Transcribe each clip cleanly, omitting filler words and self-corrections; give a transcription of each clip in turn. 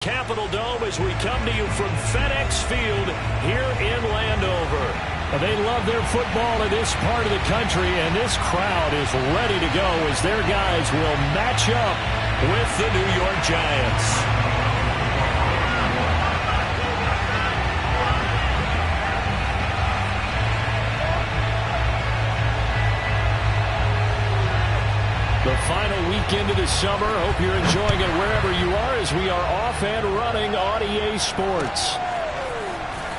Capitol Dome as we come to you from FedEx Field here in Landover. They love their football in this part of the country, and this crowd is ready to go as their guys will match up with the New York Giants. The final weekend of the summer. Hope you're enjoying it wherever you are as we are off and running on EA Sports.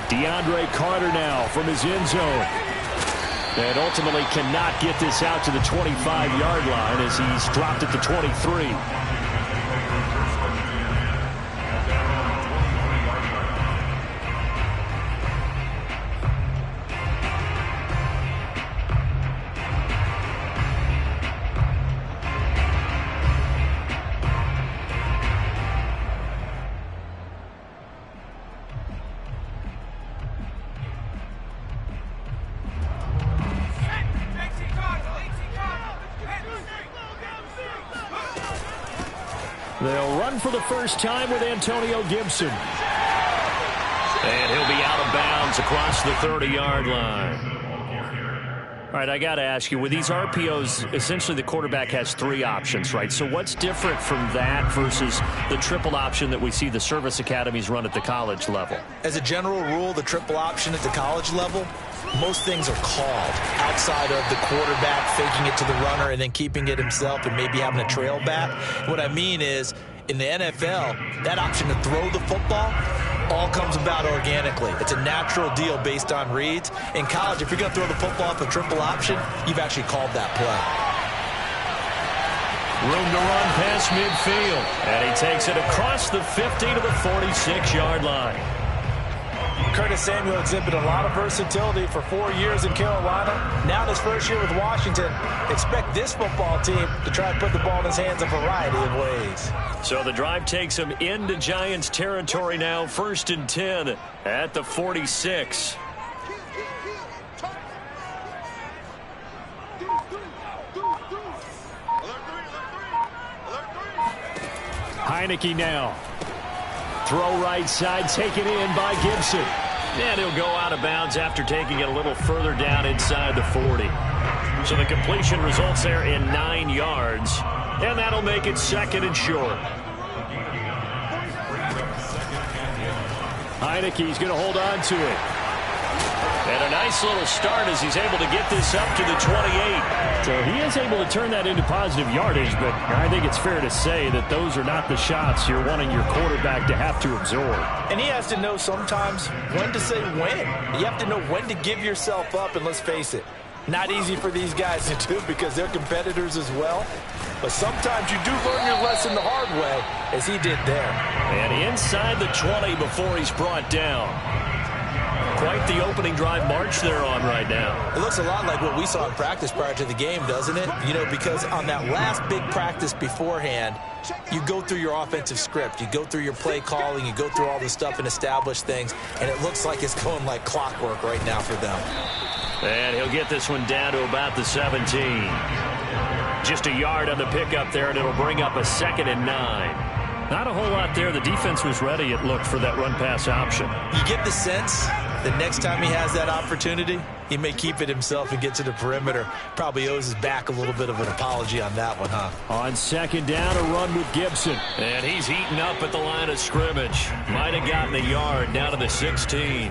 DeAndre Carter now from his end zone. And ultimately cannot get this out to the 25-yard line as he's dropped at the 23. They'll run for the first time with Antonio Gibson. And he'll be out of bounds across the 30-yard line. All right, I got to ask you, with these RPOs, essentially the quarterback has three options, right? So what's different from that versus the triple option that we see the service academies run at the college level? As a general rule, the triple option at the college level, most things are called outside of the quarterback faking it to the runner and then keeping it himself and maybe having a trail back. What I mean is, in the NFL, that option to throw the football all comes about organically. It's a natural deal based on reads. In college, if you're going to throw the football up a triple option, you've actually called that play. Room to run past midfield. And he takes it across the 50 to the 46-yard line. Curtis Samuel exhibited a lot of versatility for 4 years in Carolina. Now in his first year with Washington, expect this football team to try and put the ball in his hands a variety of ways. So the drive takes him into Giants territory now. 1st and 10 at the 46. Heineke now. Throw right side, taken in by Gibson. And he'll go out of bounds after taking it a little further down inside the 40. So the completion results there in 9 yards. And that'll make it 2nd and short. Heineke's going to hold on to it. And a nice little start as he's able to get this up to the 28. So he is able to turn that into positive yardage, but I think it's fair to say that those are not the shots you're wanting your quarterback to have to absorb. And he has to know sometimes when to say when. You have to know when to give yourself up, and let's face it, not easy for these guys to do because they're competitors as well. But sometimes you do learn your lesson the hard way, as he did there. And inside the 20 before he's brought down. Quite the opening drive march they're on right now. It looks a lot like what we saw in practice prior to the game, doesn't it? You know, because on that last big practice beforehand, you go through your offensive script. You go through your play calling. You go through all the stuff and establish things. And it looks like it's going like clockwork right now for them. And he'll get this one down to about the 17. Just a yard on the pickup there, and it'll bring up a 2nd and 9. Not a whole lot there. The defense was ready, it looked, for that run-pass option. You get the sense the next time he has that opportunity, he may keep it himself and get to the perimeter. Probably owes his back a little bit of an apology on that one, huh? On 2nd down, a run with Gibson. And he's eaten up at the line of scrimmage. Might have gotten a yard down to the 16.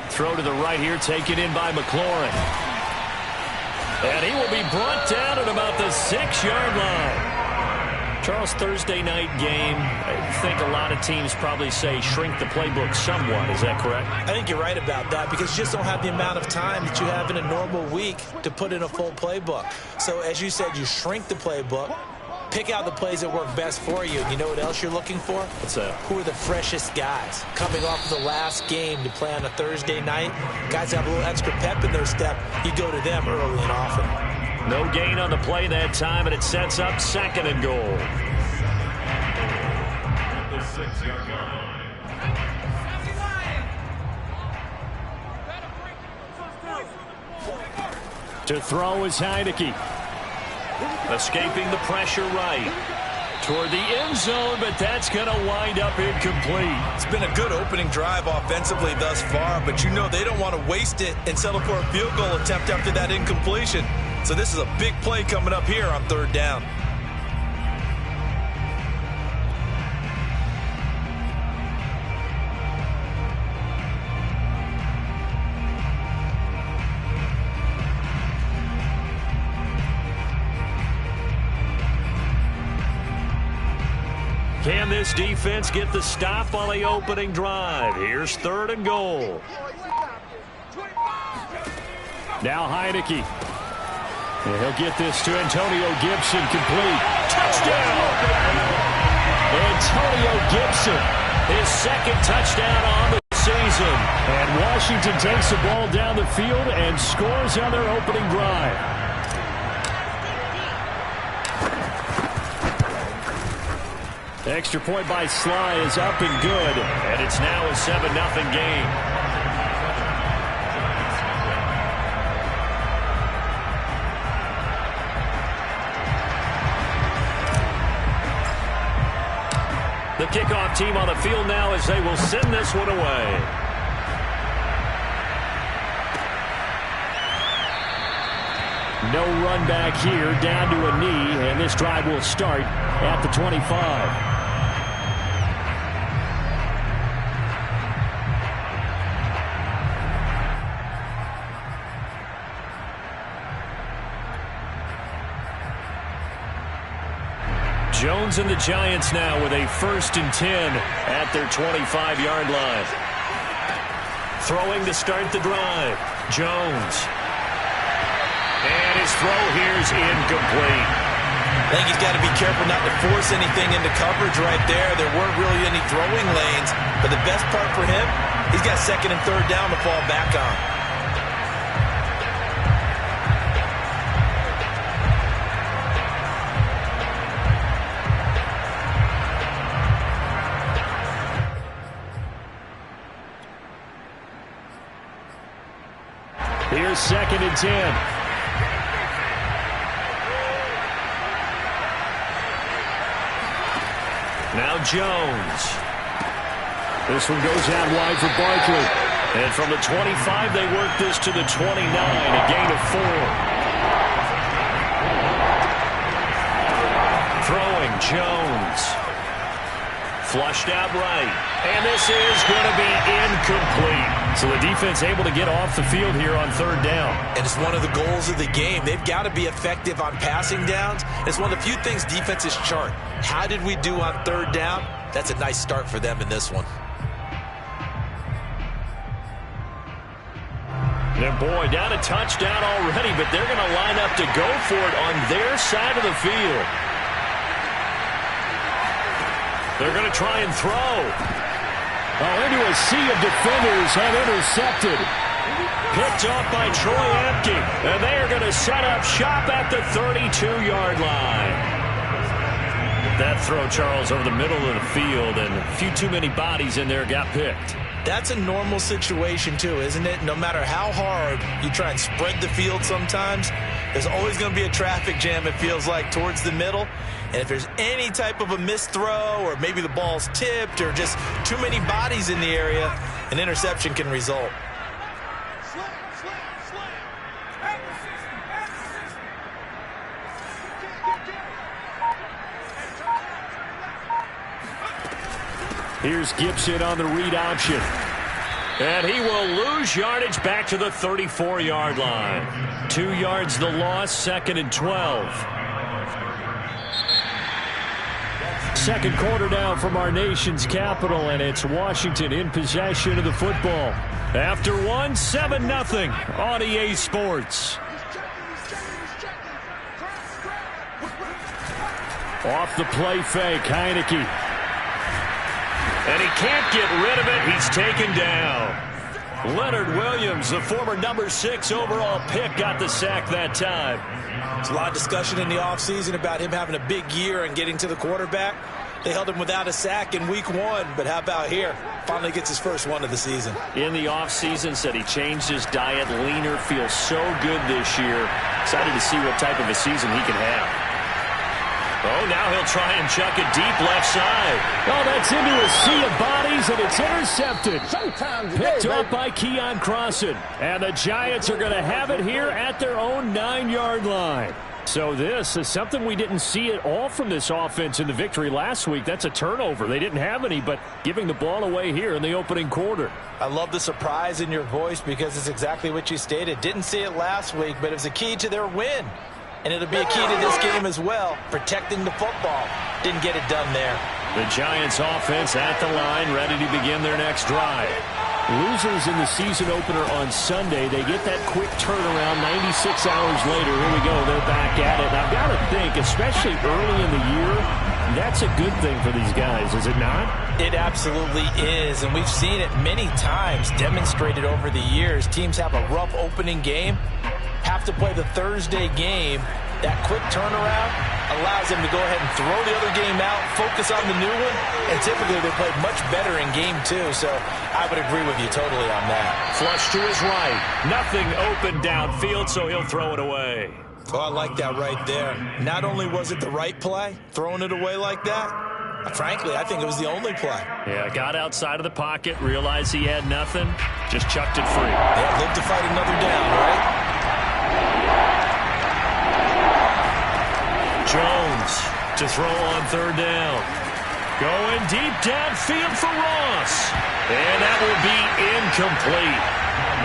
Throw to the right here, taken in by McLaurin. And he will be brought down at about the 6-yard line. Charles, Thursday night game, I think a lot of teams probably say shrink the playbook somewhat. Is that correct? I think you're right about that because you just don't have the amount of time that you have in a normal week to put in a full playbook. So as you said, you shrink the playbook, pick out the plays that work best for you. And you know what else you're looking for? What's that? Who are the freshest guys? Coming off of the last game to play on a Thursday night, guys have a little extra pep in their step. You go to them early and often. No gain on the play that time, and it sets up 2nd and goal. To throw is Heineke. Escaping the pressure right. Toward the end zone, but that's going to wind up incomplete. It's been a good opening drive offensively thus far, but you know they don't want to waste it and settle for a field goal attempt after that incompletion. So this is a big play coming up here on 3rd down. Can this defense get the stop on the opening drive? Here's 3rd and goal. Now Heineke. And he'll get this to Antonio Gibson, complete. Touchdown! Antonio Gibson, his 2nd touchdown on the season. And Washington takes the ball down the field and scores on their opening drive. Extra point by Sly is up and good. And it's now a 7-0 game. The kickoff team on the field now as they will send this one away. No run back here, down to a knee, and this drive will start at the 25. Jones and the Giants now with a 1st and 10 at their 25-yard line. Throwing to start the drive. Jones. And his throw here is incomplete. I think he's got to be careful not to force anything into coverage right there. There weren't really any throwing lanes, but the best part for him, he's got 2nd and 3rd down to fall back on. Here's 2nd and 10. Now Jones. This one goes out wide for Barkley. And from the 25, they work this to the 29, a gain of 4. Throwing, Jones. Flushed out right. And this is going to be incomplete. So the defense able to get off the field here on 3rd down. And it's one of the goals of the game. They've got to be effective on passing downs. It's one of the few things defenses chart. How did we do on 3rd down? That's a nice start for them in this one. And boy, down a touchdown already, but they're going to line up to go for it on their side of the field. They're going to try and throw. Into a sea of defenders and intercepted. Picked off by Troy Apke. And they are going to set up shop at the 32-yard line. That throw, Charles, over the middle of the field, and a few too many bodies in there got picked. That's a normal situation, too, isn't it? No matter how hard you try and spread the field sometimes, there's always going to be a traffic jam, it feels like, towards the middle. And if there's any type of a missed throw or maybe the ball's tipped or just too many bodies in the area, an interception can result. Here's Gibson on the read option. And he will lose yardage back to the 34-yard line. 2 yards the loss, 2nd and 12. Second quarter now from our nation's capital, and it's Washington in possession of the football. After 7-0 on EA Sports. Off the play fake, Heineke. And he can't get rid of it. He's taken down. Leonard Williams, the former number 6 overall pick, got the sack that time. There's a lot of discussion in the offseason about him having a big year and getting to the quarterback. They held him without a sack in week 1, but how about here? Finally gets his first one of the season. In the offseason, said he changed his diet, leaner, feels so good this year. Excited to see what type of a season he can have. Oh, now he'll try and chuck it deep left side. Oh, that's into a sea of bodies, and it's intercepted. Picked up by Keon Crossan. And the Giants are going to have it here at their own 9-yard line. So this is something we didn't see at all from this offense in the victory last week. That's a turnover. They didn't have any, but giving the ball away here in the opening quarter. I love the surprise in your voice because it's exactly what you stated. Didn't see it last week, but it was a key to their win. And it'll be a key to this game as well, protecting the football. Didn't get it done there. The Giants offense at the line, ready to begin their next drive. Losers in the season opener on Sunday, they get that quick turnaround 96 hours later. Here we go, they're back at it. And I've got to think, especially early in the year, that's a good thing for these guys, is it not? It absolutely is, and we've seen it many times demonstrated over the years. Teams have a rough opening game, have to play the Thursday game. That quick turnaround allows them to go ahead and throw the other game out, focus on the new one, and typically they play much better in game 2, so I would agree with you totally on that. Flush to his right. Nothing open downfield, so he'll throw it away. Oh, I like that right there. Not only was it the right play, throwing it away like that, frankly, I think it was the only play. Yeah, got outside of the pocket, realized he had nothing, just chucked it free. Yeah, live to fight another down, right? Jones to throw on third down. Going deep downfield for Ross. And that will be incomplete.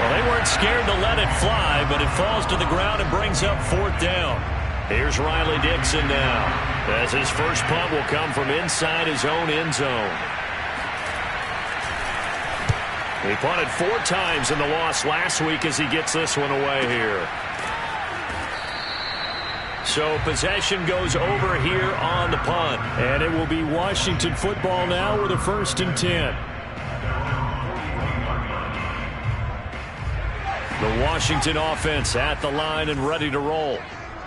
Well, they weren't scared to let it fly, but it falls to the ground and brings up fourth down. Here's Riley Dixon now, as his first punt will come from inside his own end zone. He punted 4 times in the loss last week as he gets this one away here. So possession goes over here on the punt. And it will be Washington football now with a 1st and 10. The Washington offense at the line and ready to roll.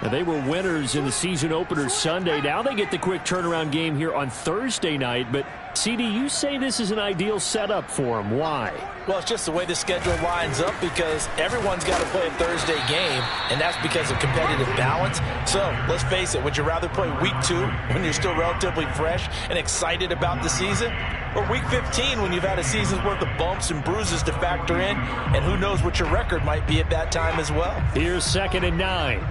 Now, they were winners in the season opener Sunday. Now they get the quick turnaround game here on Thursday night. But, CD, you say this is an ideal setup for them. Why? Well, it's just the way the schedule lines up because everyone's got to play a Thursday game, and that's because of competitive balance. So, let's face it, would you rather play week 2 when you're still relatively fresh and excited about the season? Or week 15 when you've had a season's worth of bumps and bruises to factor in, and who knows what your record might be at that time as well. Here's 2nd and 9.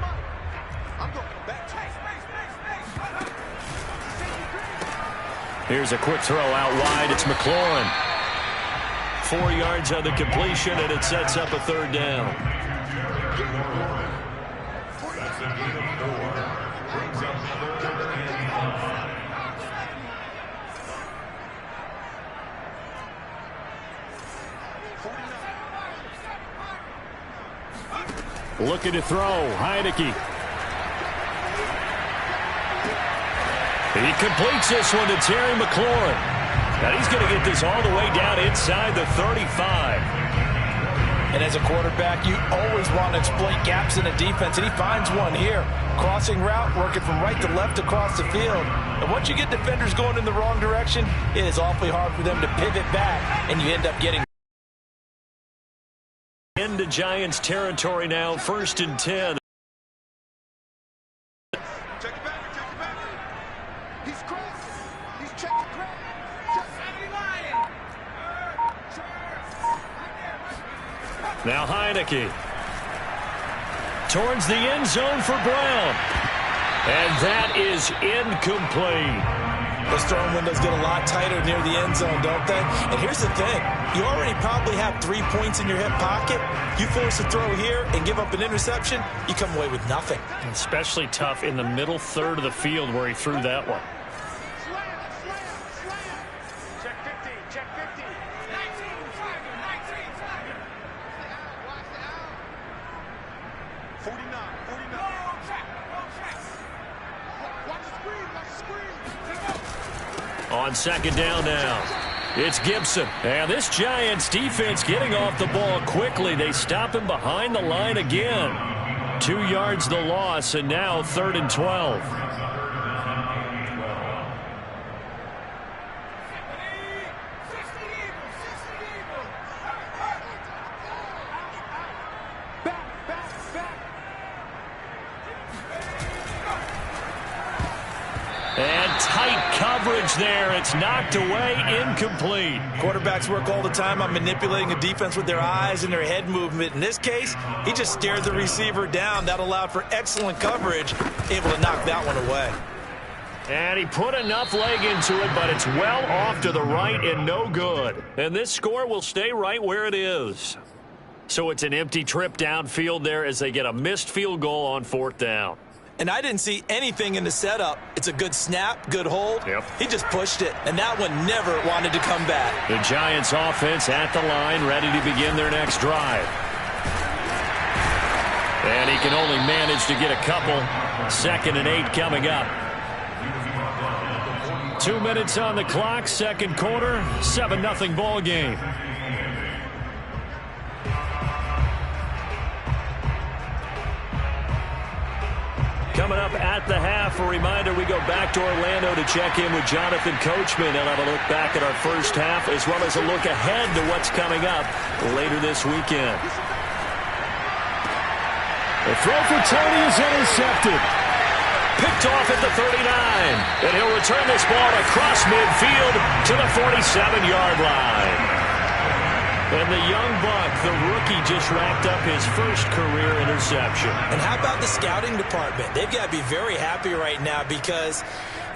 Here's a quick throw out wide. It's McLaurin. 4 yards on the completion, and it sets up a third down. Looking to throw. Heineke. He completes this one to Terry McLaurin. Now he's going to get this all the way down inside the 35. And as a quarterback, you always want to exploit gaps in a defense, and he finds one here. Crossing route, working from right to left across the field. And once you get defenders going in the wrong direction, it is awfully hard for them to pivot back, and you end up getting into Giants territory now, 1st and 10. Now Heineke towards the end zone for Brown. And that is incomplete. Those throwing windows get a lot tighter near the end zone, don't they? And here's the thing. You already probably have 3 points in your hip pocket. You force a throw here and give up an interception, you come away with nothing. Especially tough in the middle third of the field where he threw that one. On 2nd down now, it's Gibson. And this Giants defense getting off the ball quickly. They stop him behind the line again. 2 yards the loss, and now 3rd and 12. Tight coverage there. It's knocked away, incomplete. Quarterbacks work all the time on manipulating a defense with their eyes and their head movement. In this case, he just stared the receiver down. That allowed for excellent coverage, able to knock that one away. And he put enough leg into it, but it's well off to the right and no good. And this score will stay right where it is. So it's an empty trip downfield there as they get a missed field goal on 4th down. And I didn't see anything in the setup. It's a good snap, good hold. Yep. He just pushed it, and that one never wanted to come back. The Giants offense at the line, ready to begin their next drive. And he can only manage to get a couple. 2nd and 8 coming up. 2 minutes on the clock, 2nd quarter, 7-0 ball game. Coming up at the half, a reminder, we go back to Orlando to check in with Jonathan Coachman and have a look back at our first half as well as a look ahead to what's coming up later this weekend. The throw for Tony is intercepted. Picked off at the 39, and he'll return this ball across midfield to the 47-yard line. And the young buck, the rookie, just racked up his first career interception. And how about the scouting department? They've got to be very happy right now because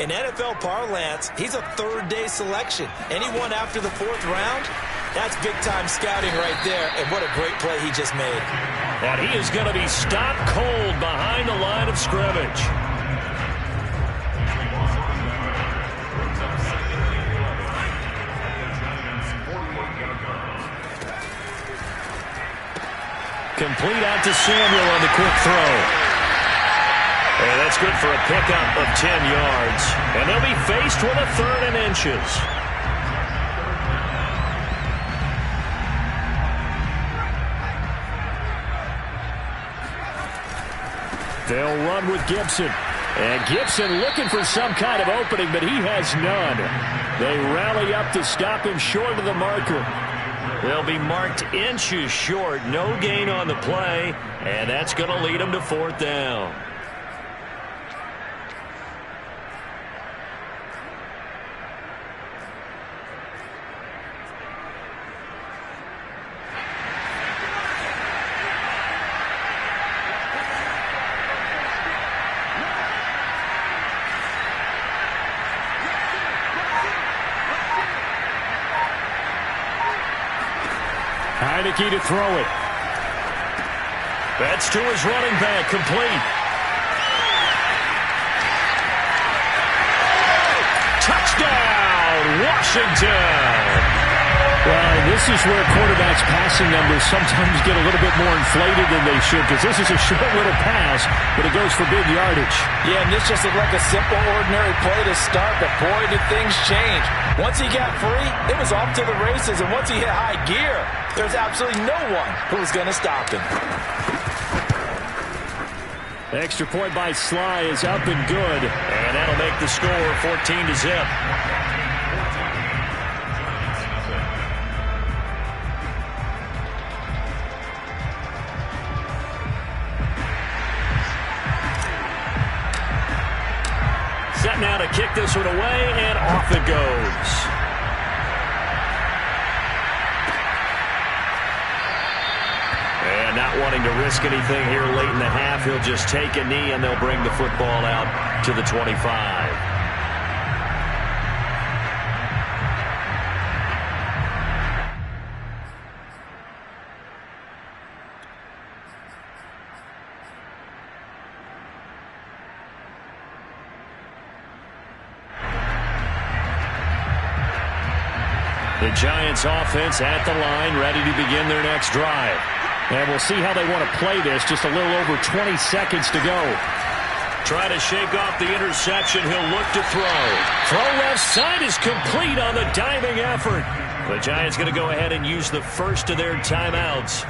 in NFL parlance, he's a third-day selection. Anyone after the 4th round, that's big-time scouting right there. And what a great play he just made. And he is going to be stopped cold behind the line of scrimmage. Complete out to Samuel on the quick throw. And that's good for a pickup of 10 yards. And they'll be faced with a 3rd and inches. They'll run with Gibson. And Gibson looking for some kind of opening, but he has none. They rally up to stop him short of the marker. They'll be marked inches short. No gain on the play, and that's going to lead them to 4th down. Heineke to throw it. That's to his running back, complete. Touchdown, Washington. Well, this is where quarterbacks' passing numbers sometimes get a little bit more inflated than they should because this is a short little pass, but it goes for big yardage. Yeah, and this just looked like a simple, ordinary play to start, but boy, did things change. Once he got free, it was off to the races, and once he hit high gear, there's absolutely no one who was going to stop him. Extra point by Sly is up and good. And that'll make the score 14-0. Set now to kick this one away, and off it goes. And not wanting to risk anything here late in the half, he'll just take a knee, and they'll bring the football out to the 25. The Giants offense at the line, ready to begin their next drive. And we'll see how they want to play this. Just a little over 20 seconds to go. Try to shake off the interception. He'll look to throw. Throw left side is complete on the diving effort. The Giants going to go ahead and use the first of their timeouts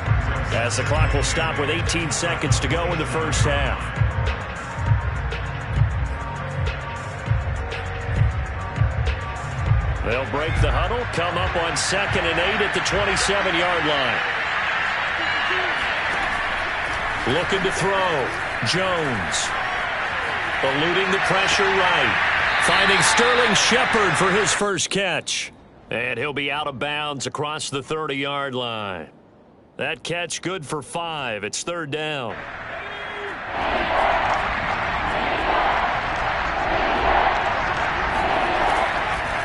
as the clock will stop with 18 seconds to go in the first half. They'll break the huddle, come up on 2nd and 8 at the 27-yard line. Looking to throw. Jones. Eluding the pressure right. Finding Sterling Shepard for his first catch. And he'll be out of bounds across the 30-yard line. That catch good for 5. It's third down.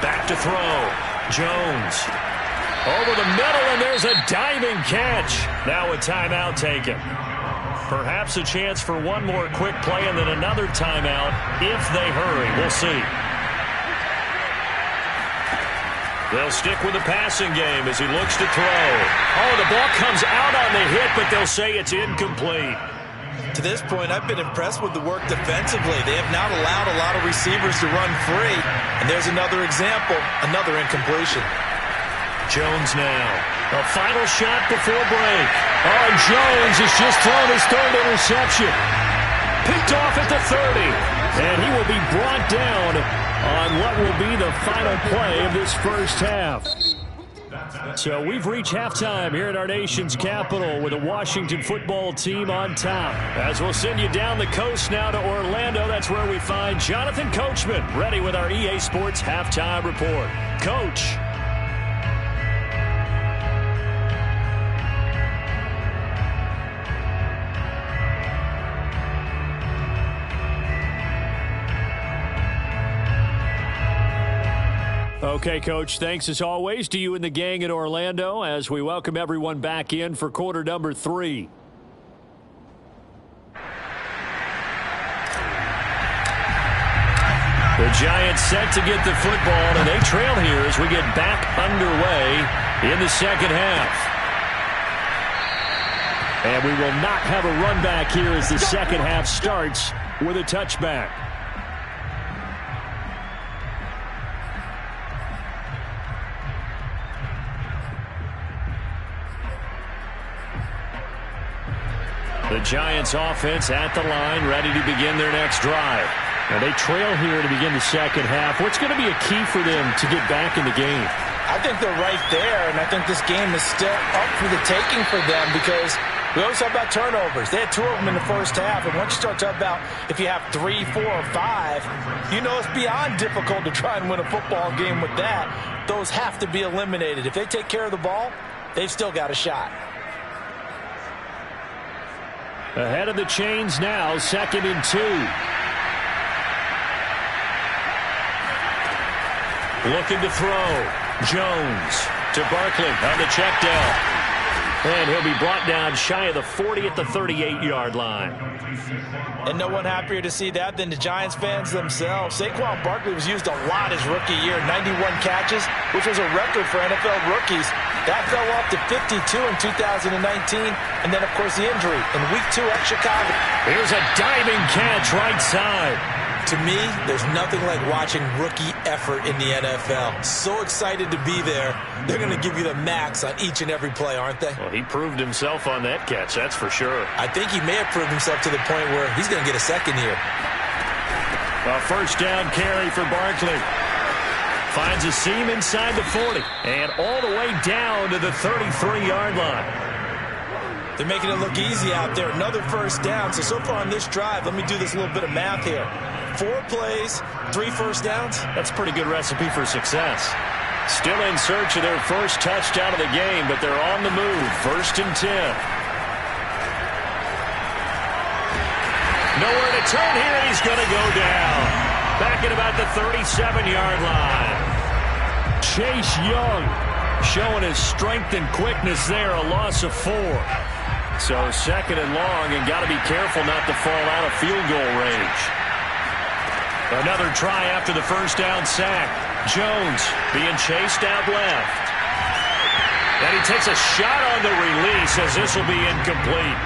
Back to throw. Jones. Over the middle, and there's a diving catch. Now a timeout taken. Perhaps a chance for one more quick play and then another timeout if they hurry. We'll see. They'll stick with the passing game as he looks to throw. Oh, the ball comes out on the hit, but they'll say it's incomplete. To this point, I've been impressed with the work defensively. They have not allowed a lot of receivers to run free. And there's another example, another incompletion. Jones now. A final shot before break. Oh, and Jones has just thrown his third interception. Picked off at the 30. And he will be brought down on what will be the final play of this first half. So we've reached halftime here at our nation's capital with the Washington football team on top. As we'll send you down the coast now to Orlando, that's where we find Jonathan Coachman ready with our EA Sports halftime report. Coach. Okay, Coach, thanks as always to you and the gang in Orlando as we welcome everyone back in for quarter number 3. The Giants set to get the football, and they trail here as we get back underway in the second half. And we will not have a run back here as the second half starts with a touchback. The Giants offense at the line, ready to begin their next drive. And they trail here to begin the second half. What's going to be a key for them to get back in the game? I think they're right there, and I think this game is still up for the taking for them because we always talk about turnovers. They had 2 of them in the first half, and once you start talking about if you have 3, 4, or 5, you know it's beyond difficult to try and win a football game with that. Those have to be eliminated. If they take care of the ball, they've still got a shot. Ahead of the chains now, 2nd and 2. Looking to throw. Jones to Barkley on the check down. And he'll be brought down shy of the 40 at the 38-yard line. And no one happier to see that than the Giants fans themselves. Saquon Barkley was used a lot his rookie year, 91 catches, which was a record for NFL rookies. That fell off to 52 in 2019, and then, of course, the injury in Week 2 at Chicago. Here's a diving catch right side. To me, there's nothing like watching rookie effort in the NFL. So excited to be there. They're going to give you the max on each and every play, aren't they? Well, he proved himself on that catch, that's for sure. I think he may have proved himself to the point where he's going to get a second here. A first down carry for Barkley. Finds a seam inside the 40. And all the way down to the 33-yard line. They're making it look easy out there. Another first down. So far on this drive, let me do this little bit of math here. 4 plays, 3 first downs. That's a pretty good recipe for success. Still in search of their first touchdown of the game, but they're on the move. 1st and 10. Nowhere to turn here, and he's going to go down. Back at about the 37-yard line. Chase Young showing his strength and quickness there, a loss of 4. So 2nd and long, and got to be careful not to fall out of field goal range. Another try after the first down sack. Jones being chased out left. And he takes a shot on the release as this will be incomplete.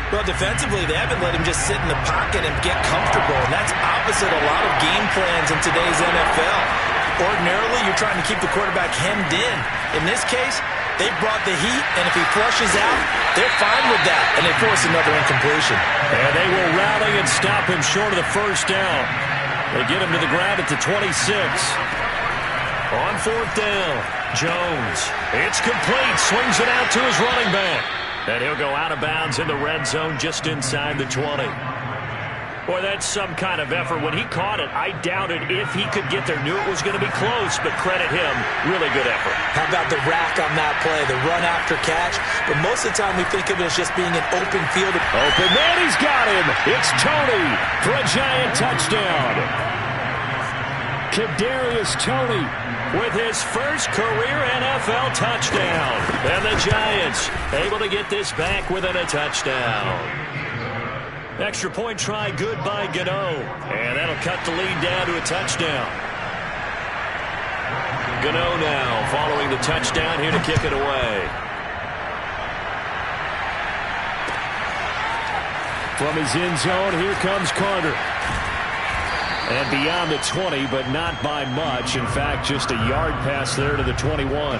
Well, defensively, they haven't let him just sit in the pocket and get comfortable, and that's opposite a lot of game plans in today's NFL. Ordinarily, you're trying to keep the quarterback hemmed in. In this case, they brought the heat, and if he flushes out, they're fine with that, and they force another incompletion. And they will rally and stop him short of the first down. They get him to the ground at the 26. On 4th down, Jones. It's complete. Swings it out to his running back. And he'll go out of bounds in the red zone just inside the 20. Boy, that's some kind of effort. When he caught it, I doubted if he could get there. Knew it was going to be close, but credit him. Really good effort. How about the rack on that play, the run after catch? But most of the time we think of it as just being an open field. Open man, he's got him. It's Toney for a Giant touchdown. Kadarius Toney with his first career NFL touchdown. And the Giants able to get this back within a touchdown. Extra point try good by Gano. And that'll cut the lead down to a touchdown. Gano now following the touchdown here to kick it away. From his end zone, here comes Carter. And beyond the 20, but not by much. In fact, just a yard pass there to the 21.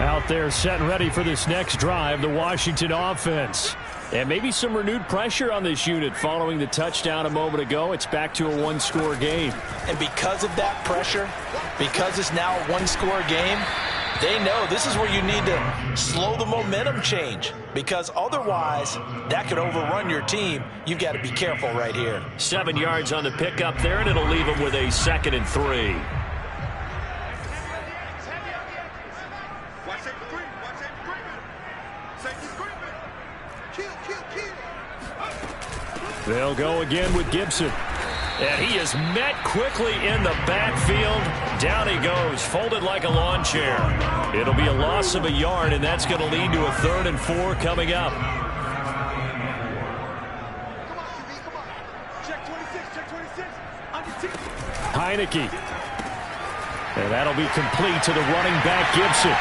Out there set and ready for this next drive, the Washington offense. And maybe some renewed pressure on this unit following the touchdown a moment ago. It's back to a one-score game. And because of that pressure, because it's now a one-score game, they know this is where you need to slow the momentum change, because otherwise that could overrun your team. You've got to be careful right here. 7 yards on the pickup there, and it'll leave them with a 2nd and 3. They'll go again with Gibson. And he is met quickly in the backfield. Down he goes, folded like a lawn chair. It'll be a loss of a yard, and that's going to lead to a 3rd and 4 coming up. Heineke. And that'll be complete to the running back, Gibson.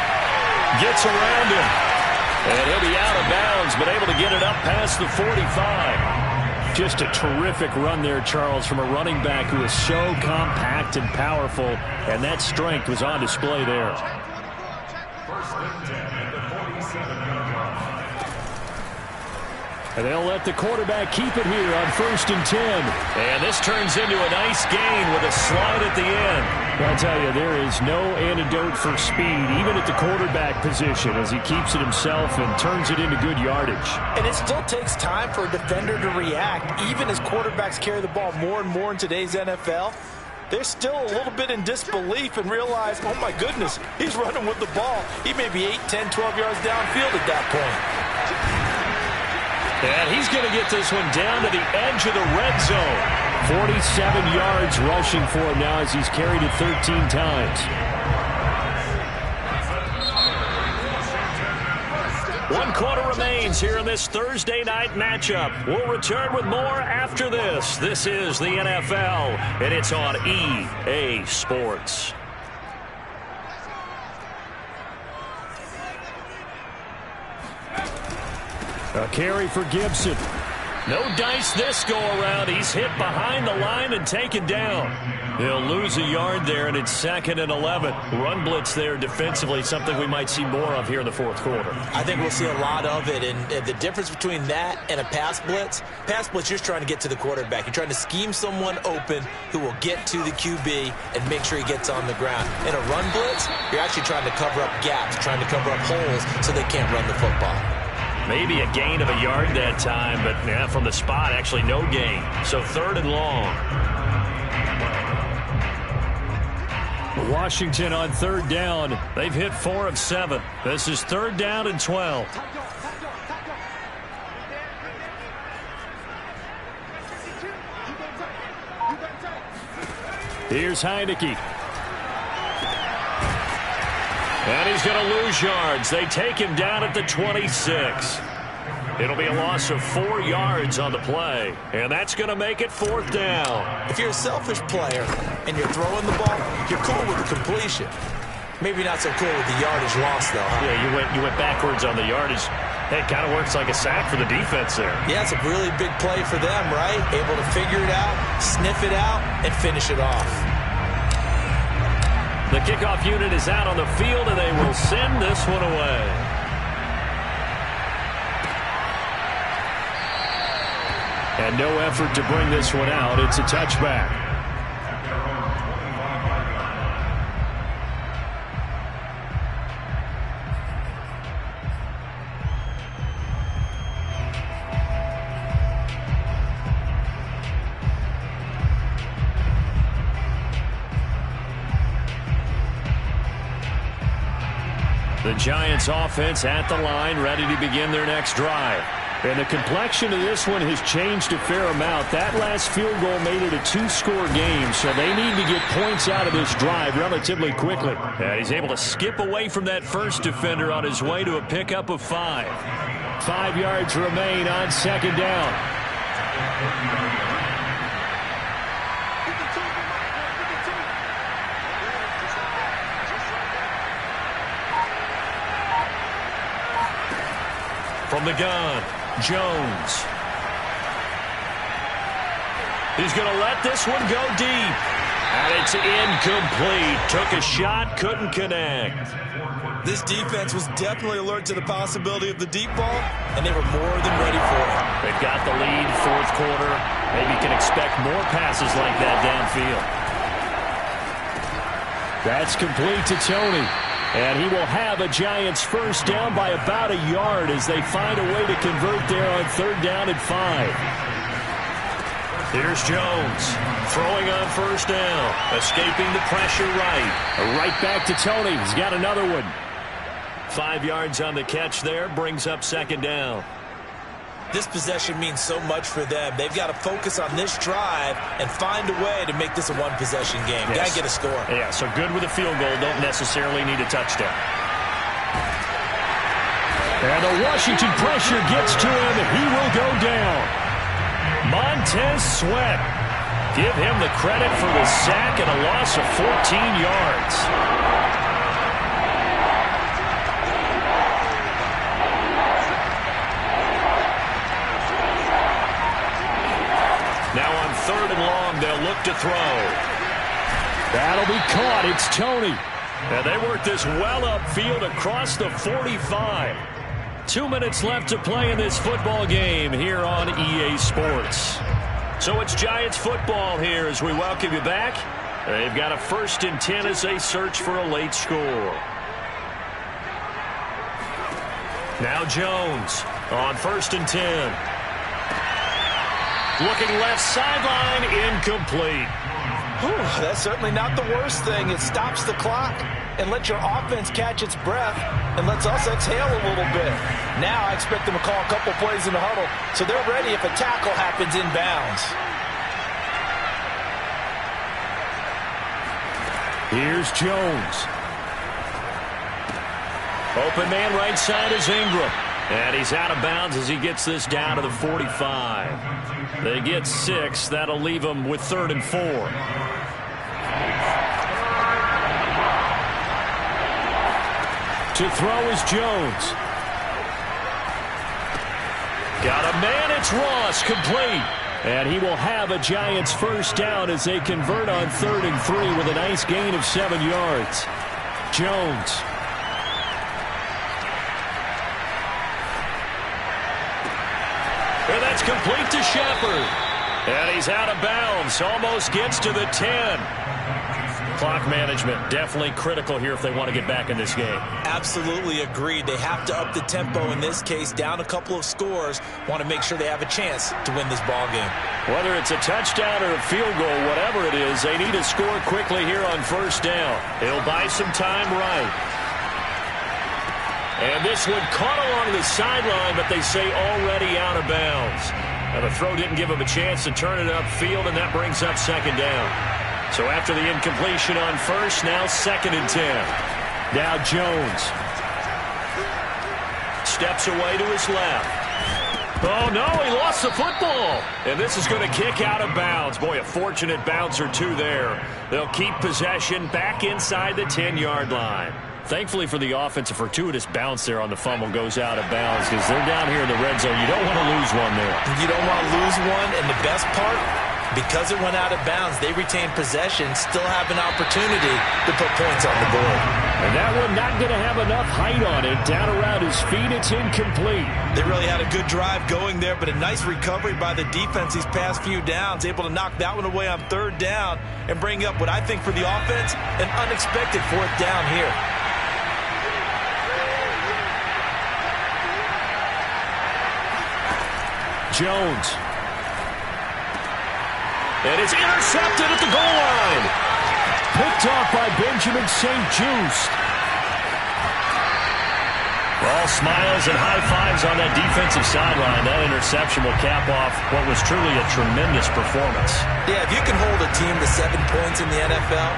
Gets around him. And he'll be out of bounds, but able to get it up past the 45. Just a terrific run there, Charles, from a running back who is so compact and powerful, and that strength was on display there. And they'll let the quarterback keep it here on 1st and 10. And this turns into a nice gain with a slide at the end. I'll tell you, there is no antidote for speed, even at the quarterback position, as he keeps it himself and turns it into good yardage. And it still takes time for a defender to react. Even as quarterbacks carry the ball more and more in today's NFL, they're still a little bit in disbelief and realize, oh my goodness, he's running with the ball. He may be 8, 10, 12 yards downfield at that point. And he's going to get this one down to the edge of the red zone. 47 yards rushing for him now as he's carried it 13 times. 1 quarter remains here in this Thursday night matchup. We'll return with more after this. This is the NFL, and it's on EA Sports. A carry for Gibson. No dice this go-around. He's hit behind the line and taken down. He'll lose a yard there, and it's 2nd and 11. Run blitz there defensively, something we might see more of here in the 4th quarter. I think we'll see a lot of it, and the difference between that and a pass blitz, you're just trying to get to the quarterback. You're trying to scheme someone open who will get to the QB and make sure he gets on the ground. In a run blitz, you're actually trying to cover up gaps, trying to cover up holes so they can't run the football. Maybe a gain of a yard that time, but yeah, from the spot, actually no gain. So 3rd and long. Washington on 3rd down. They've hit 4 of 7. This is 3rd down and 12. Here's Heineke. And he's going to lose yards. They take him down at the 26. It'll be a loss of 4 yards on the play. And that's going to make it 4th down. If you're a selfish player and you're throwing the ball, you're cool with the completion. Maybe not so cool with the yardage loss, though. Huh? Yeah, you went backwards on the yardage. It kind of works like a sack for the defense there. Yeah, it's a really big play for them, right? Able to figure it out, sniff it out, and finish it off. The kickoff unit is out on the field, and they will send this one away. And no effort to bring this one out. It's a touchback. The Giants offense at the line, ready to begin their next drive. And the complexion of this one has changed a fair amount. That last field goal made it a two-score game, so they need to get points out of this drive relatively quickly. And he's able to skip away from that first defender on his way to a pickup of 5. 5 yards remain on second down. From the gun, Jones. He's going to let this one go deep. And it's incomplete. Took a shot, couldn't connect. This defense was definitely alert to the possibility of the deep ball, and they were more than ready for it. They've got the lead, fourth quarter. Maybe you can expect more passes like that downfield. That's complete to Tony. And he will have a Giants first down by about a yard as they find a way to convert there on third down and 5. Here's Jones throwing on first down, escaping the pressure right. Right back to Tony. He's got another one. 5 yards on the catch there, brings up second down. This possession means so much for them. They've got to focus on this drive and find a way to make this a one-possession game. Yes. Got to get a score. Yeah, so good with a field goal. Don't necessarily need a touchdown. And the Washington pressure gets to him, and he will go down. Montez Sweat. Give him the credit for the sack and a loss of 14 yards. Now on third and long, they'll look to throw. That'll be caught. It's Tony. And they work this well upfield across the 45. 2 minutes left to play in this football game here on EA Sports. So it's Giants football here as we welcome you back. They've got a 1st and 10 as they search for a late score. Now Jones on 1st and 10. Looking left sideline, incomplete. Whew, that's certainly not the worst thing. It stops the clock and lets your offense catch its breath and lets us exhale a little bit. Now I expect them to call a couple plays in the huddle so they're ready if a tackle happens inbounds. Here's Jones. Open man right side is Ingram. And he's out of bounds as he gets this down to the 45. They get 6. That'll leave them with 3rd and 4. To throw is Jones. Got a man, it's Ross, complete. And he will have a Giants first down as they convert on 3rd and 3 with a nice gain of 7 yards. Jones. And that's complete to Shepard. And he's out of bounds. Almost gets to the 10. Clock management definitely critical here if they want to get back in this game. Absolutely agreed. They have to up the tempo in this case, down a couple of scores. Want to make sure they have a chance to win this ball game. Whether it's a touchdown or a field goal, whatever it is, they need to score quickly here on first down. It'll buy some time right. And this one caught along the sideline, but they say already out of bounds. Now the throw didn't give him a chance to turn it upfield, and that brings up second down. So after the incompletion on first, now 2nd and 10. Now Jones. Steps away to his left. Oh, no, he lost the football. And this is going to kick out of bounds. Boy, a fortunate bounce or two there. They'll keep possession back inside the 10-yard line. Thankfully for the offense, a fortuitous bounce there on the fumble goes out of bounds because they're down here in the red zone. You don't want to lose one there. You don't want to lose one, and the best part, because it went out of bounds, they retain possession, still have an opportunity to put points on the board. And that one not going to have enough height on it. Down around his feet, it's incomplete. They really had a good drive going there, but a nice recovery by the defense these past few downs, able to knock that one away on third down and bring up what I think for the offense, an unexpected fourth down here. Jones. And it's intercepted at the goal line. Picked off by Benjamin St. Juste. All smiles and high fives on that defensive sideline. That interception will cap off what was truly a tremendous performance. Yeah, if you can hold a team to 7 points in the NFL,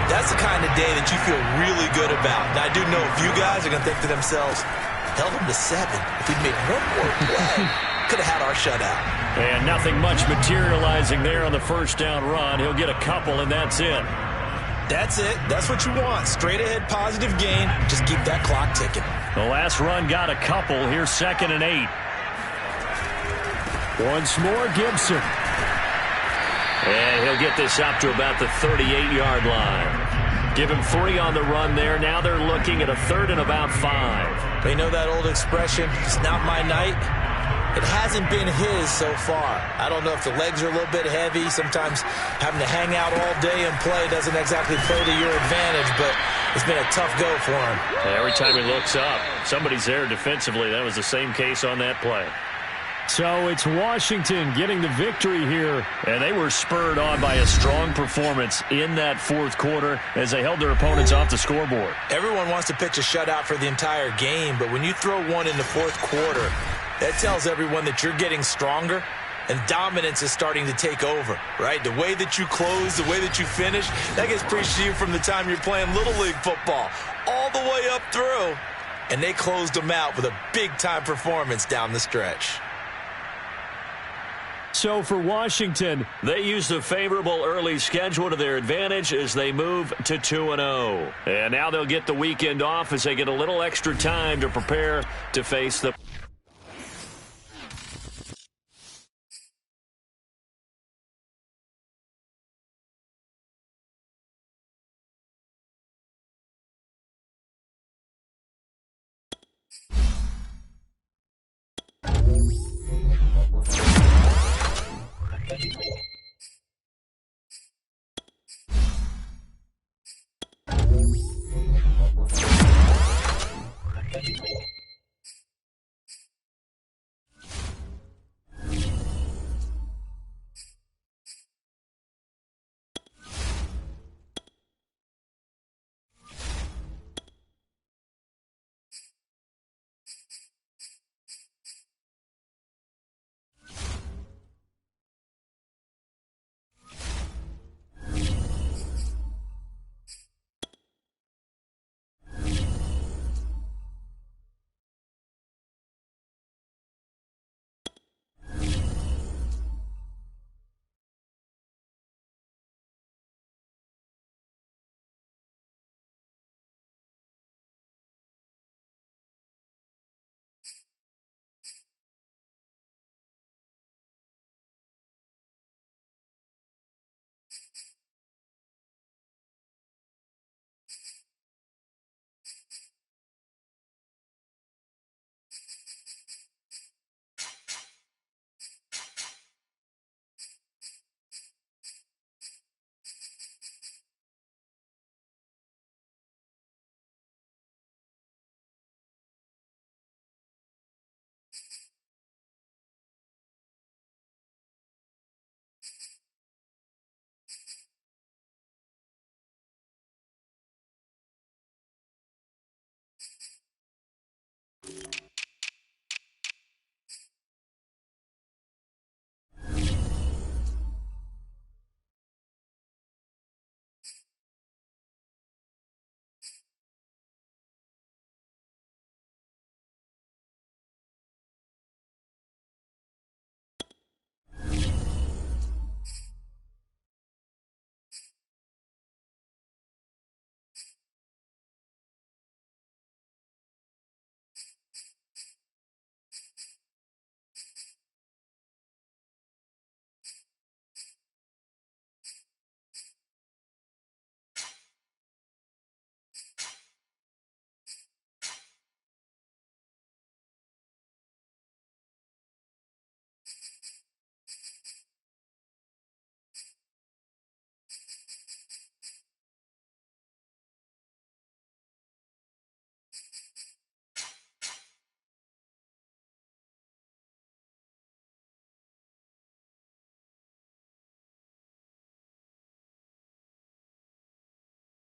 that's the kind of day that you feel really good about. Now, I do know a few guys are going to think to themselves, held them to 7. If we'd made one more play, could have had our shutout. And nothing much materializing there on the first down run. He'll get a couple, and that's it. That's it. That's what you want. Straight ahead positive gain. Just keep that clock ticking. The last run got a couple. Here's 2nd and 8. Once more, Gibson. And he'll get this up to about the 38-yard line. Give him 3 on the run there. Now they're looking at a 3rd and about 5. They know that old expression, it's not my night. It hasn't been his so far. I don't know if the legs are a little bit heavy. Sometimes having to hang out all day and play doesn't exactly play to your advantage, but it's been a tough go for him. Every time he looks up, somebody's there defensively. That was the same case on that play. So it's Washington getting the victory here. And they were spurred on by a strong performance in that 4th quarter as they held their opponents off the scoreboard. Everyone wants to pitch a shutout for the entire game, but when you throw one in the 4th quarter, that tells everyone that you're getting stronger and dominance is starting to take over, right? The way that you close, the way that you finish, that gets preached to you from the time you're playing Little League football all the way up through. And they closed them out with a big-time performance down the stretch. So for Washington, they used a favorable early schedule to their advantage as they move to 2-0. And now they'll get the weekend off as they get a little extra time to prepare to face the